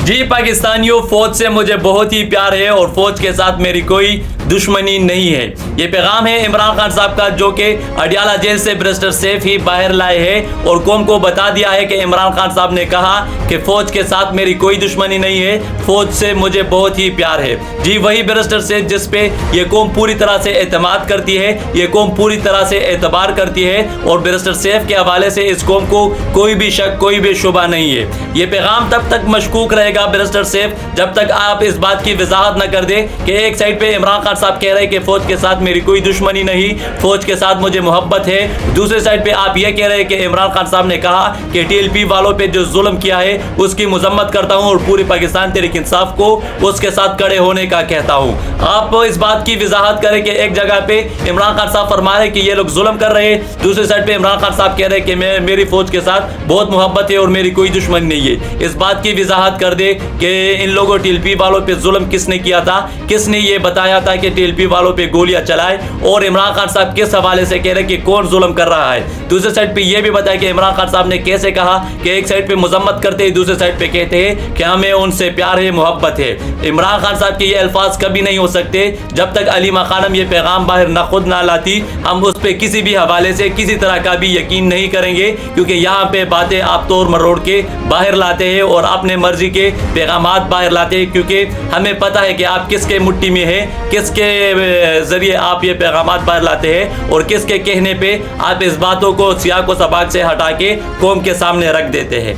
جی پاکستانیوں، فوج سے مجھے بہت ہی پیار ہے اور فوج کے ساتھ میری کوئی دشمنی نہیں ہے۔ یہ پیغام ہے عمران خان صاحب کا، جو کہ اڈیالہ جیل سے بیرسٹر سیف ہی باہر لائے ہیں اور قوم کو بتا دیا ہے کہ عمران خان صاحب نے کہا کہ فوج کے ساتھ میری کوئی دشمنی نہیں ہے، فوج سے مجھے بہت ہی پیار ہے۔ جی وہی بیرسٹر سیف جس پہ یہ قوم پوری طرح سے اعتماد کرتی ہے، یہ قوم پوری طرح سے اعتبار کرتی ہے، اور بیرسٹر سیف کے حوالے سے اس قوم کو کوئی بھی شک، کوئی بھی شبہ نہیں ہے۔ یہ پیغام تب تک مشکوک رہے گا بیرسٹر سیف جب تک آپ اس بات کی وضاحت نہ کر دیں کہ ایک سائڈ پہ عمران خان صاحب کہہ رہے کہ فوج کے ساتھ میری کوئی دشمنی نہیں، فوج کے ساتھ مجھے محبت ہے، دوسرے سائڈ پہ آپ یہ کہہ رہے کہ عمران خان صاحب نے کہا کہ ٹی ایل پی والوں پہ جو ظلم کیا ہے اس کی مذمت کرتا ہوں اور پوری پاکستان تحریک انصاف کو اس کے ساتھ کھڑے ہونے کا کہتا ہوں۔ آپ اس بات کی وضاحت کریں کہ ایک جگہ پہ عمران خان صاحب فرما رہے کہ یہ لوگ ظلم کر رہے ہیں، دوسرے سائڈ پہ عمران خان صاحب کہہ رہے کہ میری فوج کے ساتھ بہت محبت ہے اور میری کوئی دشمنی نہیں ہے۔ اس بات کی وضاحت کر دے کہ ان لوگوں ٹی ایل پی والوں پہ ظلم کس نے کیا تھا، کس نے یہ بتایا تھا کہ ٹی ایل پی والوں پہ گولیاں چلائے، اور عمران خان صاحب کس حوالے سے کہہ رہے کہ کون ظلم کر رہا ہے۔ دوسرے سائڈ پہ یہ بھی بتایا کہ عمران خان صاحب نے کیسے کہا کہ ایک سائڈ پہ مذمت کرتے ہیں، دوسرے سائڈ پہ کہتے ہیں کہ ہمیں ان سے پیار ہے، محبت ہے۔ عمران خان صاحب کے یہ الفاظ کبھی نہیں ہو سکتے جب تک علیمہ خانم یہ پیغام باہر نہ خود نہ لاتی۔ ہم اس پہ کسی بھی حوالے سے کسی طرح کا بھی یقین نہیں کریں گے، کیونکہ یہاں پہ باتیں آپ توڑ مروڑ کے باہر لاتے ہیں اور اپنے مرضی کے پیغامات باہر لاتے ہیں، کیونکہ ہمیں پتہ ہے کہ آپ کس کے مٹھی میں ہے، کس کے ذریعے آپ یہ پیغامات باہر لاتے ہیں اور کس کے کہنے پہ آپ اس باتوں کو سیاق و سباق سے ہٹا کے قوم کے سامنے رکھ دیتے ہیں۔